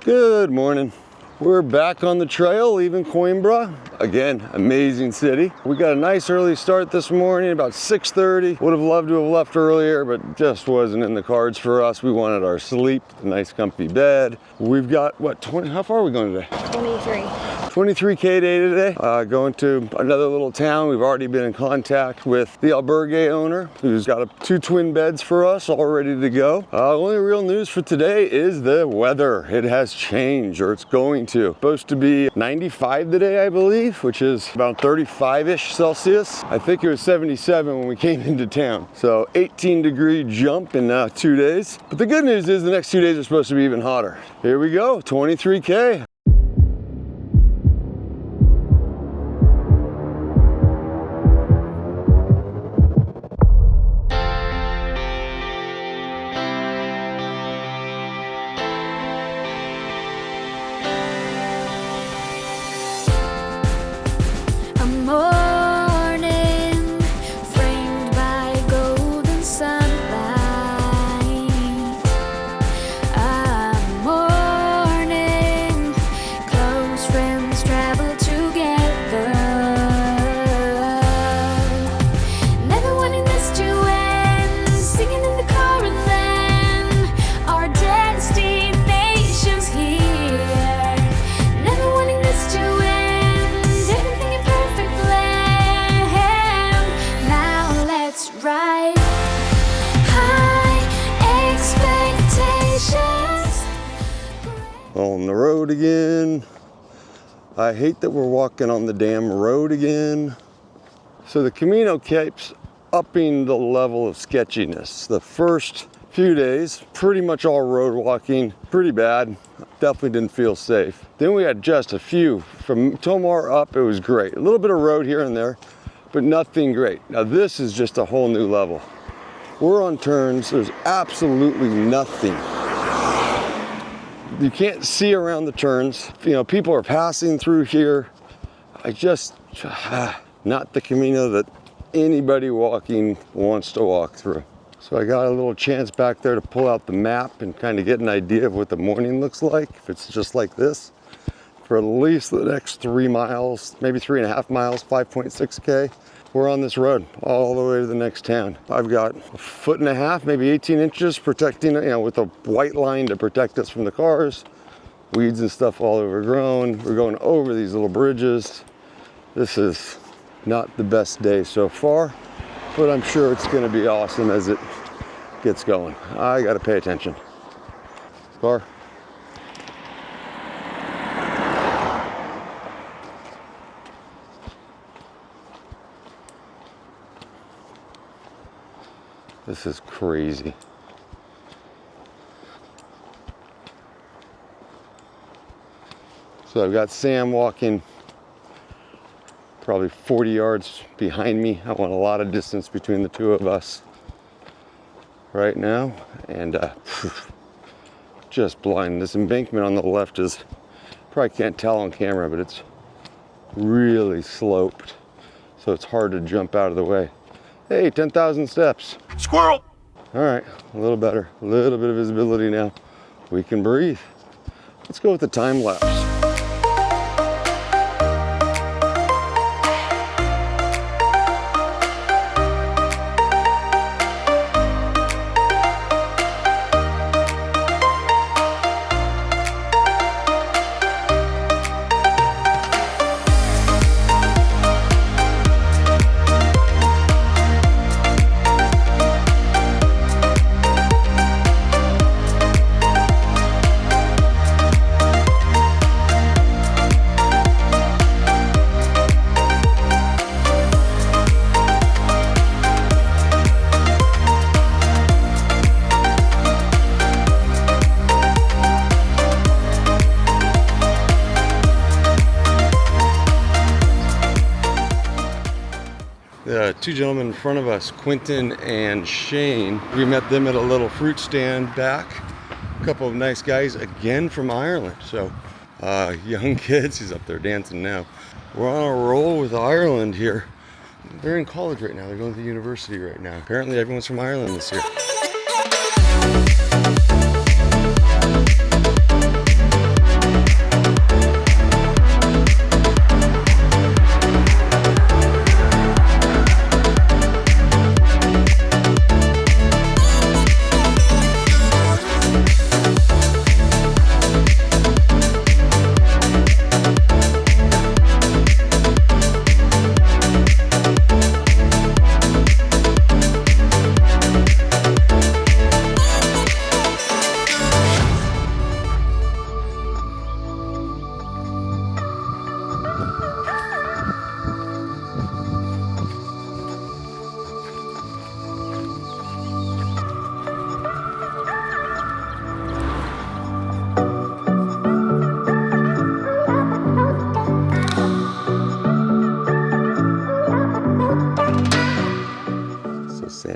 Good morning. We're back on the trail, leaving Coimbra. Again, amazing city. We got a nice early start this morning, about 6:30. Would have loved to have left earlier, but just wasn't in the cards for us. We wanted our sleep, a nice comfy bed. We've got, what, 20, how far are we going today? 23K day today. Going to another little town. We've already been in contact with the albergue owner, who's got two twin beds for us, all ready to go. Only real news for today is the weather. It has changed, or it's going to. Supposed to be 95 today, I believe, which is about 35-ish Celsius. I think it was 77 when we came into town. So 18-degree jump in 2 days. But the good news is the next 2 days are supposed to be even hotter. Here we go, 23K. On the road again. I hate that we're walking on the damn road again. So the Camino keeps upping the level of sketchiness. The first few days, pretty much all road walking, pretty bad. Definitely didn't feel safe. Then we had just a few. From Tomar up, it was great. A little bit of road here and there, but nothing great. Now this is just a whole new level. We're on turns, there's absolutely nothing. You can't see around the turns. You know, people are passing through here. Not the Camino that anybody walking wants to walk through. So I got a little chance back there to pull out the map and kind of get an idea of what the morning looks like, if it's just like this. For at least the next 3 miles, maybe 3.5 miles, 5.6K. We're on this road all the way to the next town. I've got 1.5 feet, maybe 18 inches protecting, with a white line to protect us from the cars. Weeds and stuff all overgrown. We're going over these little bridges. This is not the best day so far, but I'm sure it's gonna be awesome as it gets going. I gotta pay attention. Car. This is crazy. So I've got Sam walking probably 40 yards behind me. I want a lot of distance between the two of us right now. And just blind. This embankment on the left is, probably can't tell on camera, but it's really sloped. So it's hard to jump out of the way. Hey, 10,000 steps. Squirrel! All right, a little better. A little bit of visibility now. We can breathe. Let's go with the time lapse. The two gentlemen in front of us, Quentin and Shane, we met them at a little fruit stand back. A couple of nice guys, again from Ireland. So young kids, he's up there dancing now. We're on a roll with Ireland here. They're in college right now, they're going to the university right now. Apparently everyone's from Ireland this year.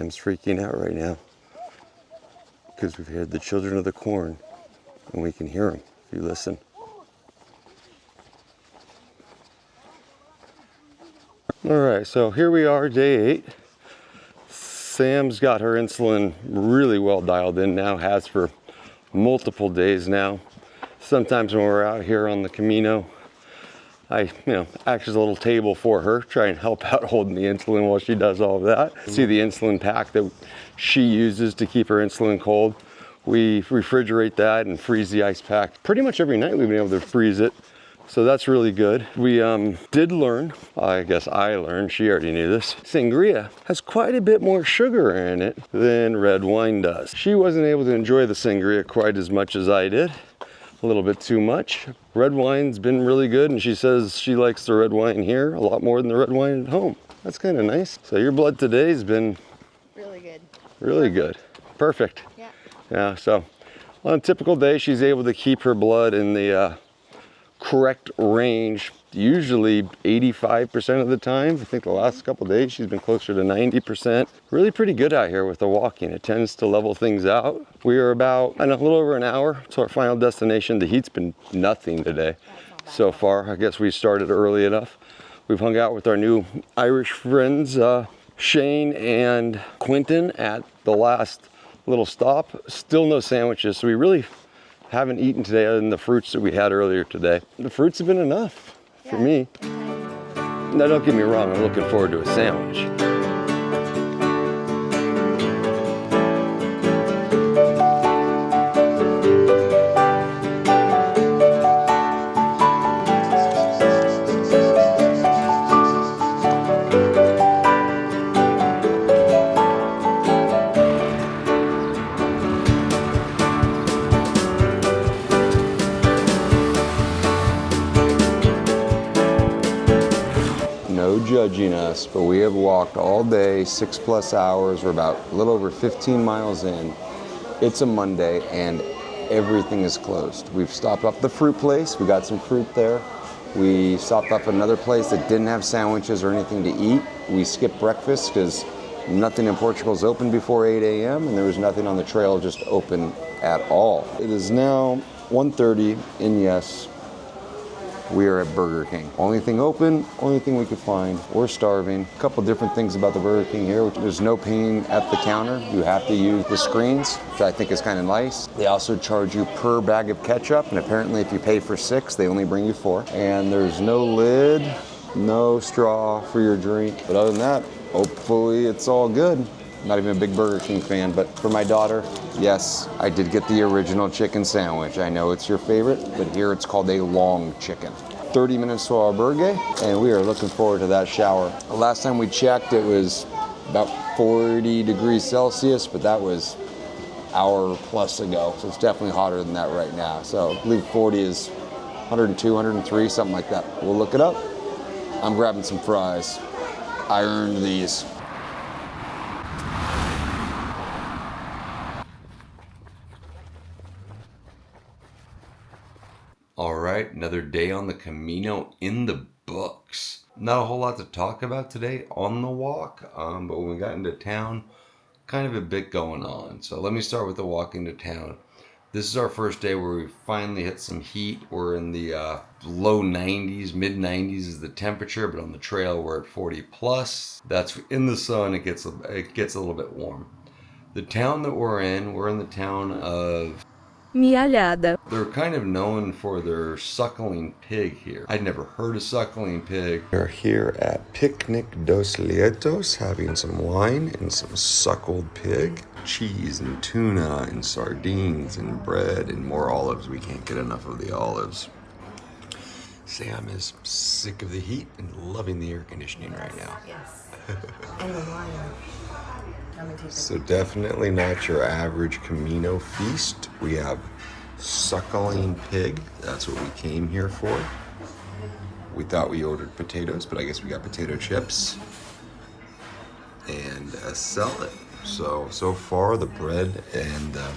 Sam's freaking out right now because we've heard the children of the corn and we can hear them if you listen. All right, so here we are, day 8. Sam's got her insulin really well dialed in now, has for multiple days now. Sometimes when we're out here on the Camino, I, act as a little table for her, try and help out holding the insulin while she does all of that. See the insulin pack that she uses to keep her insulin cold. We refrigerate that and freeze the ice pack. Pretty much every night we've been able to freeze it. So that's really good. We did learn, I guess I learned, she already knew this, sangria has quite a bit more sugar in it than red wine does. She wasn't able to enjoy the sangria quite as much as I did. A little bit too much. Red wine's been really good, and she says she likes the red wine here a lot more than the red wine at home. That's kind of nice. So your blood today's been really good. Really good. Perfect. Yeah. Yeah, so on a typical day, she's able to keep her blood in the correct range, usually 85% of the time. I think the last couple of days she's been closer to 90%. Really pretty good out here with the walking. It tends to level things out. We are about, a little over an hour to our final destination. The heat's been nothing today so far. I guess we started early enough. We've hung out with our new Irish friends, Shane and Quentin, at the last little stop. Still no sandwiches, so we really haven't eaten today other than the fruits that we had earlier today. The fruits have been enough for me. Now don't get me wrong, I'm looking forward to a sandwich. Judging us, but we have walked all day, 6+ hours. We're about a little over 15 miles in. It's a Monday and everything is closed. We've stopped off the fruit place. We got some fruit there. We stopped off another place that didn't have sandwiches or anything to eat. We skipped breakfast because nothing in Portugal is open before 8 a.m. and there was nothing on the trail just open at all. It is now 1:30 and yes, we are at Burger King. Only thing open, only thing we could find. We're starving. A couple different things about the Burger King here. There's no paying at the counter. You have to use the screens, which I think is kind of nice. They also charge you per bag of ketchup, and apparently if you pay for 6, they only bring you 4. And there's no lid, no straw for your drink. But other than that, hopefully it's all good. Not even a big Burger King fan, but for my daughter, yes, I did get the original chicken sandwich. I know it's your favorite, but here it's called a long chicken. 30 minutes to our burger, and we are looking forward to that shower. The last time we checked, it was about 40 degrees Celsius, but that was an hour plus ago, so it's definitely hotter than that right now. So I believe 40 is 102, 103, something like that. We'll look it up. I'm grabbing some fries. I earned these. All right, another day on the Camino in the books. Not a whole lot to talk about today on the walk, but when we got into town, kind of a bit going on. So let me start with the walk into town. This is our first day where we finally hit some heat. We're in the low 90s, mid 90s is the temperature, but on the trail we're at 40 plus. That's in the sun, it gets a little bit warm. The town that we're in the town of Mealhada. They're kind of known for their suckling pig here. I'd never heard of suckling pig. We're here at Picnic dos Lietos, having some wine and some suckled pig. Cheese and tuna and sardines and bread and more olives. We can't get enough of the olives. Sam is sick of the heat and loving the air conditioning right now. Yes. And the wine. So definitely not your average Camino feast. We have suckling pig. That's what we came here for. We thought we ordered potatoes, but I guess we got potato chips and a salad. So far the bread and the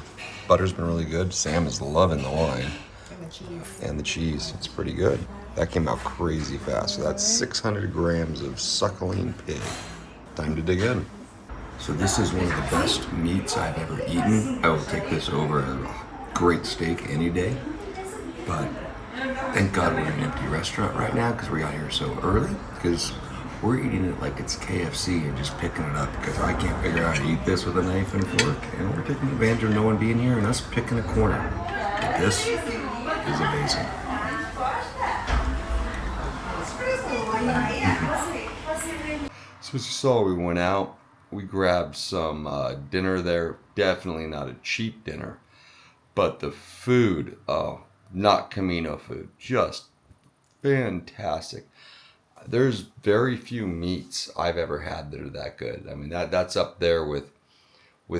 butter's been really good. Sam is loving the wine. And the cheese. It's pretty good. That came out crazy fast. So that's 600 grams of suckling pig. Time to dig in. So this is one of the best meats I've ever eaten. I will take this over a great steak any day. But thank God we're in an empty restaurant right now because we got here so early. Because we're eating it like it's KFC and just picking it up because I can't figure out how to eat this with a knife and fork. And we're taking advantage of no one being here and us picking a corner. But this is amazing. So as you saw, we went out. We grabbed some dinner there. Definitely not a cheap dinner. But the food, oh, not Camino food, just fantastic. There's very few meats I've ever had that are that good. I mean, that's up there with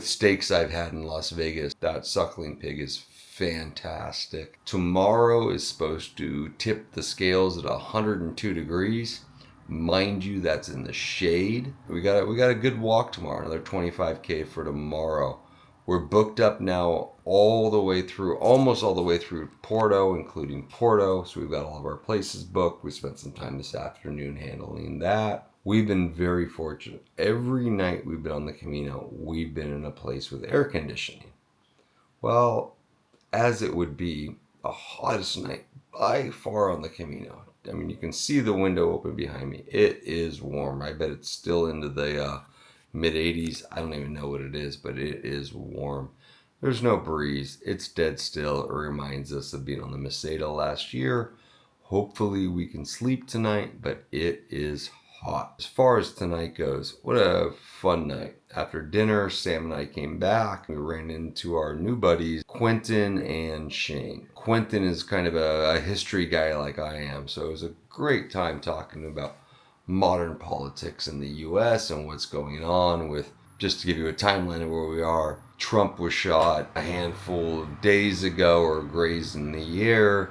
steaks I've had in Las Vegas. That suckling pig is fantastic. Tomorrow is supposed to tip the scales at 102 degrees. Mind you, that's in the shade. We got a good walk tomorrow, another 25K for tomorrow. We're booked up now all the way through, almost all the way through Porto, including Porto. So we've got all of our places booked. We spent some time this afternoon handling that. We've been very fortunate. Every night we've been on the Camino, we've been in a place with air conditioning. Well, as it would be, the hottest night by far on the Camino. I mean, you can see the window open behind me. It is warm. I bet it's still into the mid 80s. I don't even know what it is, but it is warm. There's no breeze. It's dead still. It reminds us of being on the Mealhada last year. Hopefully we can sleep tonight, but it is hot. As far as tonight goes, what a fun night. After dinner, Sam and I came back. We ran into our new buddies, Quentin and Shane. Quentin is kind of a history guy like I am, so it was a great time talking about modern politics in the US and what's going on with, just to give you a timeline of where we are, Trump was shot a handful of days ago or grazed in the ear.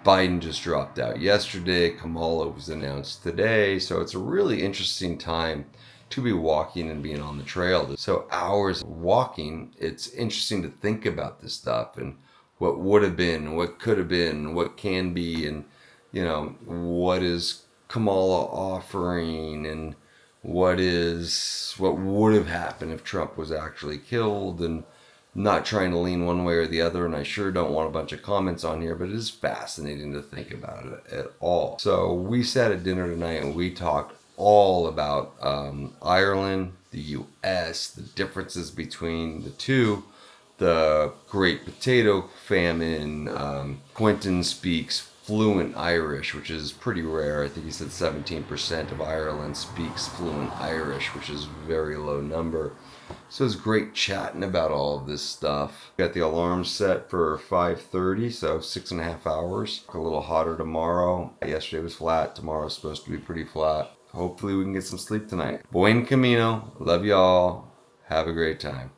Biden just dropped out yesterday. Kamala was announced today. So it's a really interesting time to be walking and being on the trail. So hours of walking, it's interesting to think about this stuff and what would have been, what could have been, what can be, and what is Kamala offering, and what would have happened if Trump was actually killed, and not trying to lean one way or the other, and I sure don't want a bunch of comments on here, but it is fascinating to think about it at all. So we sat at dinner tonight and we talked all about Ireland, the US, the differences between the two, the Great Potato Famine. Quentin speaks fluent Irish, which is pretty rare. I think he said 17% of Ireland speaks fluent Irish, which is a very low number. So it's great chatting about all of this stuff. Got the alarm set for 5:30, so 6.5 hours. A little hotter tomorrow. Yesterday was flat. Tomorrow's supposed to be pretty flat. Hopefully we can get some sleep tonight. Buen Camino. Love y'all. Have a great time.